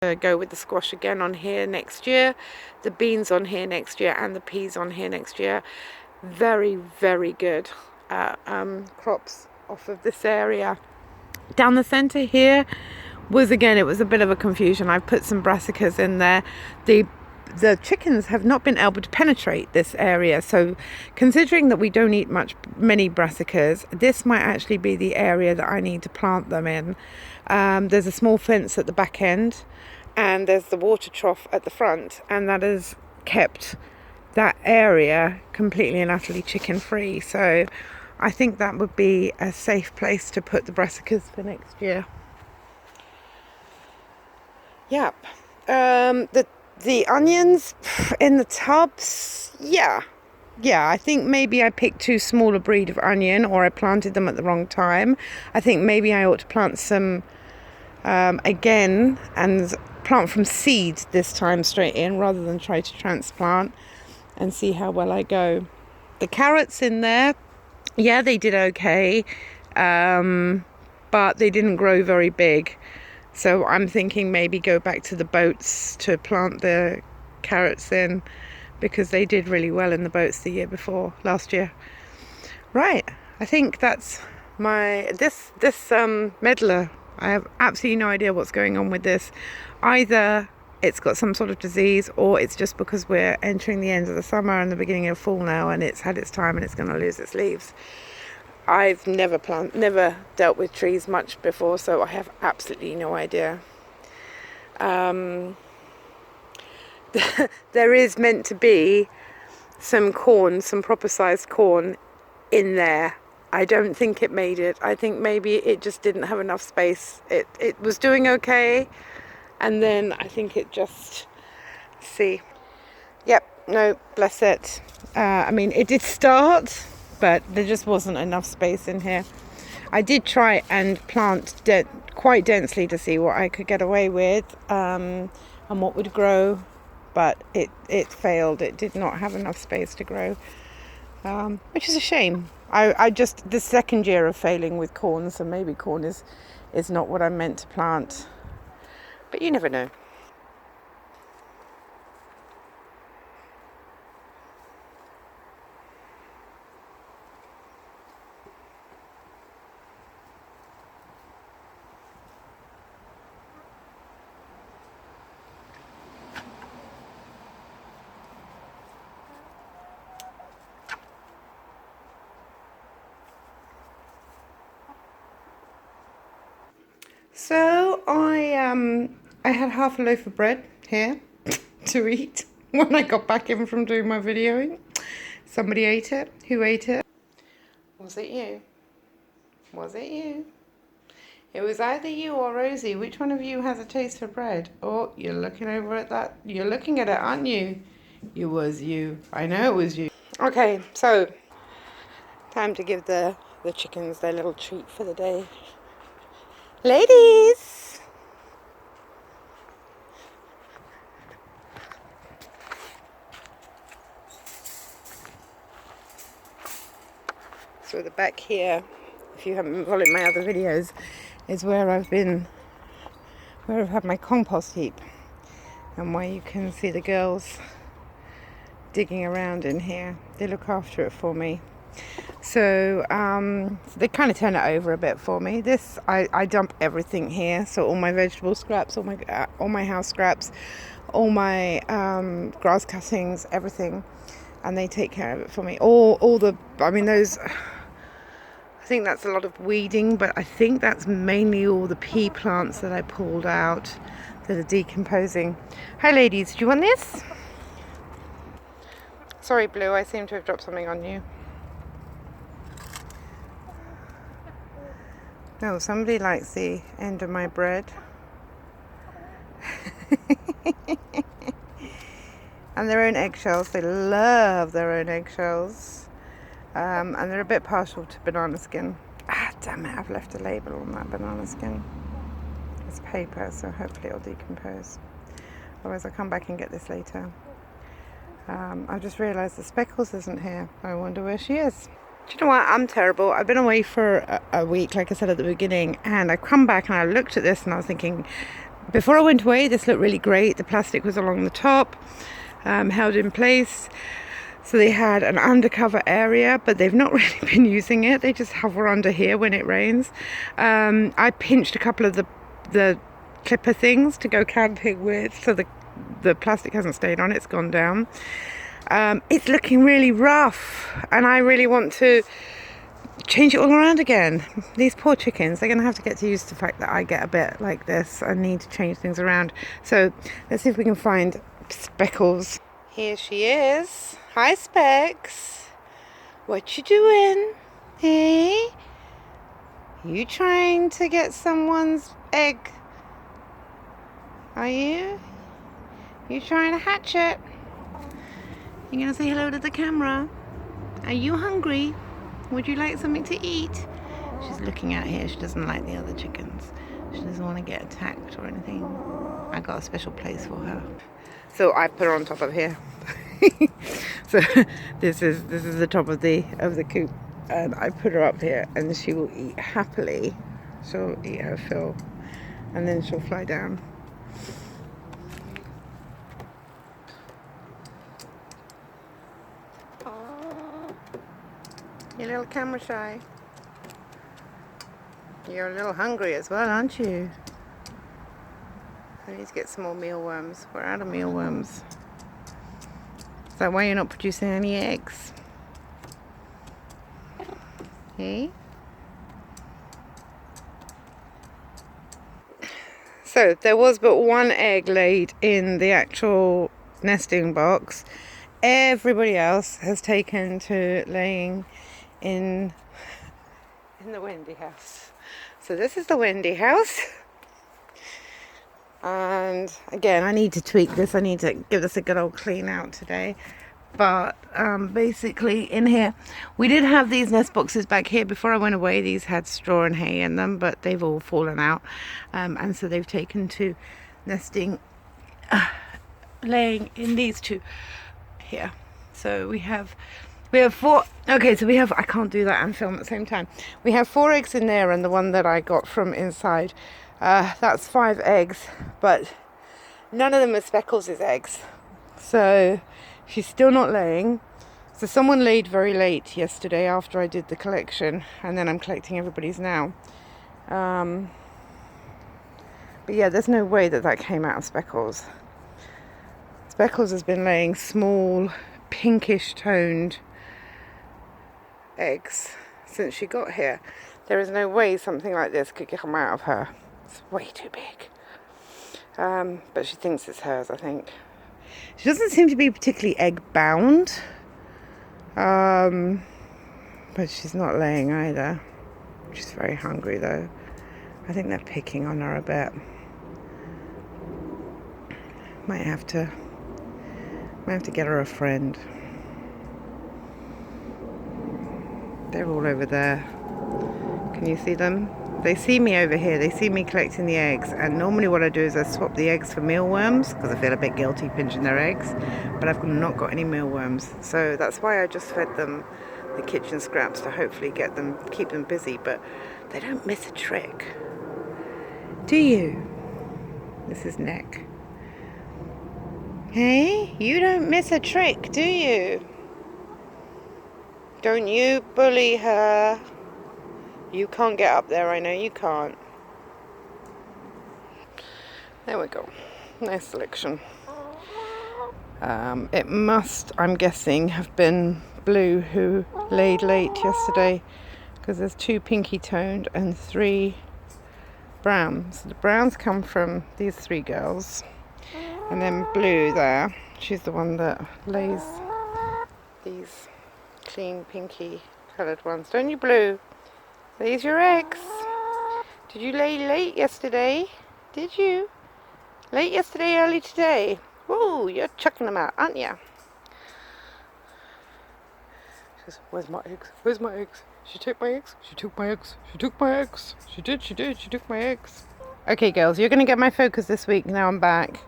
Go with the squash again on here next year, the beans on here next year, and the peas on here next year. Very, very good crops off of this area. Down the center here was, again, it was a bit of a confusion. I've put some brassicas in there. The chickens have not been able to penetrate this area, so considering that we don't eat many brassicas, this might actually be the area that I need to plant them in. There's a small fence at the back end, and there's the water trough at the front, and that has kept that area completely and utterly chicken free. So I think that would be a safe place to put the brassicas for next year. Yep. The onions in the tubs, yeah, I think maybe I picked too small a breed of onion, or I planted them at the wrong time. I think maybe I ought to plant some again, and plant from seed this time straight in, rather than try to transplant, and see how well I go. The carrots in there, yeah, they did okay, but they didn't grow very big. So I'm thinking maybe go back to the boats to plant the carrots in, because they did really well in the boats the year before, last year. Right, I think that's my this medlar. I have absolutely no idea what's going on with this. Either it's got some sort of disease, or it's just because we're entering the end of the summer and the beginning of fall now, and it's had its time and it's going to lose its leaves. I've never dealt with trees much before, so I have absolutely no idea. There is meant to be some corn, some proper sized corn in there. I don't think it made it. I think maybe it just didn't have enough space. It was doing okay, and then I think it just, see. Yep, no, bless it. I mean, it did start, but there just wasn't enough space in here. I did try and plant quite densely to see what I could get away with, and what would grow, but it failed. It did not have enough space to grow, which is a shame. I just, the second year of failing with corn, so maybe corn is not what I'm meant to plant, but you never know. So I had half a loaf of bread here to eat when I got back in from doing my videoing. Somebody ate it. Who ate it? Was it you? Was it you? It was either you or Rosie. Which one of you has a taste for bread? Oh, you're looking over at that. You're looking at it, aren't you? It was you. I know it was you. Okay, so time to give the chickens their little treat for the day. Ladies! So the back here, if you haven't been following my other videos, is where I've had my compost heap, and where you can see the girls digging around in here. They look after it for me. So they kind of turn it over a bit for me. This, I dump everything here. So all my vegetable scraps, all my house scraps, all my grass cuttings, everything, and they take care of it for me. Those, I think that's a lot of weeding, but I think that's mainly all the pea plants that I pulled out that are decomposing. Hi ladies, do you want this? Sorry Blue, I seem to have dropped something on you. No, somebody likes the end of my bread. And their own eggshells. They love their own eggshells. And they're a bit partial to banana skin. Ah, damn it, I've left a label on that banana skin. It's paper, so hopefully it'll decompose. Otherwise I'll come back and get this later. I just realised the Speckles isn't here. I wonder where she is. Do you know what? I'm terrible. I've been away for a week, like I said at the beginning, and I come back and I looked at this and I was thinking, Before I went away, this looked really great. The plastic was along the top, held in place. So they had an undercover area, but they've not really been using it. They just hover under here when it rains. I pinched a couple of the clipper things to go camping with, so the plastic hasn't stayed on, it's gone down. It's looking really rough, and I really want to change it all around again. These poor chickens, they're going to have to get used to the fact that I get a bit like this. I need to change things around. So let's see if we can find Speckles. Here she is. Hi, Specs. What you doing? Hey? You trying to get someone's egg? Are you? You trying to hatch it? You gonna say hello to the camera? Are you hungry? Would you like something to eat? She's looking out here. She doesn't like the other chickens. She doesn't want to get attacked or anything. I got a special place for her. So I put her on top of here. So this is the top of the coop, and I put her up here, and she will eat happily. She'll eat her fill, and then she'll fly down. You're a little camera shy. You're a little hungry as well, aren't you? I need to get some more mealworms. We're out of mealworms. Is that why you're not producing any eggs? Hey? So there was but one egg laid in the actual nesting box. Everybody else has taken to laying in the Wendy house. So this is the Wendy house. And again, I need to tweak this. I need to give this a good old clean out today. But basically in here, we did have these nest boxes back here before I went away. These had straw and hay in them, but they've all fallen out. And so they've taken to nesting, laying in these two here. So we have 4. Okay, so we have, I can't do that and film at the same time. We have 4 eggs in there, and the one that I got from inside, that's 5 eggs, but none of them are Speckles' eggs. So she's still not laying. So someone laid very late yesterday after I did the collection, and then I'm collecting everybody's now. But yeah, there's no way that came out of Speckles. Speckles has been laying small, pinkish toned eggs since she got here. There is no way something like this could come out of her. It's way too big. But she thinks it's hers, I think. She doesn't seem to be particularly egg bound. But she's not laying either. She's very hungry though. I think they're picking on her a bit. Might have to get her a friend. They're all over there. Can you see them? They see me over here. They see me collecting the eggs. And normally what I do is I swap the eggs for mealworms, because I feel a bit guilty pinching their eggs. But I've not got any mealworms. So that's why I just fed them the kitchen scraps to hopefully keep them busy. But they don't miss a trick. Do you? This is Nick. Hey, you don't miss a trick, do you? Don't you bully her. You can't get up there, I know you can't. There we go. Nice selection. It must, I'm guessing, have been Blue who laid late yesterday, because there's 2 pinky toned and 3 browns. The browns come from these 3 girls. And then Blue there, she's the one that lays these clean pinky coloured ones. Don't you, Blue? These your eggs. Did you lay late yesterday? Did you? Late yesterday, early today? Whoa, you're chucking them out, aren't you? She goes, where's my eggs? Where's my eggs? She took my eggs? She took my eggs. She took my eggs. She did. She took my eggs. Okay, girls, you're going to get my focus this week. Now I'm back.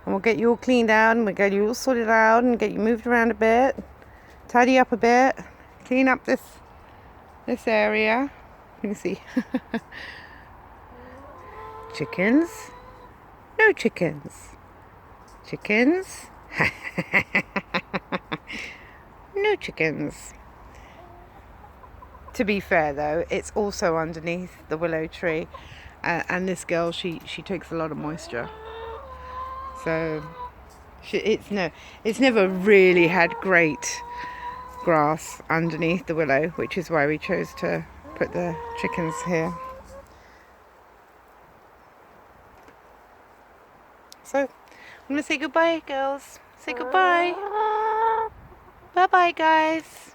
And we'll get you all cleaned out, and we'll get you all sorted out, and get you moved around a bit, tidy up a bit, clean up this area. You can see chickens. No chickens. Chickens? No chickens. To be fair though, it's also underneath the willow tree, and this girl, she takes a lot of moisture, so it's never really had great grass underneath the willow, which is why we chose to put the chickens here. So I'm gonna say goodbye, girls. Say goodbye. Bye bye, guys.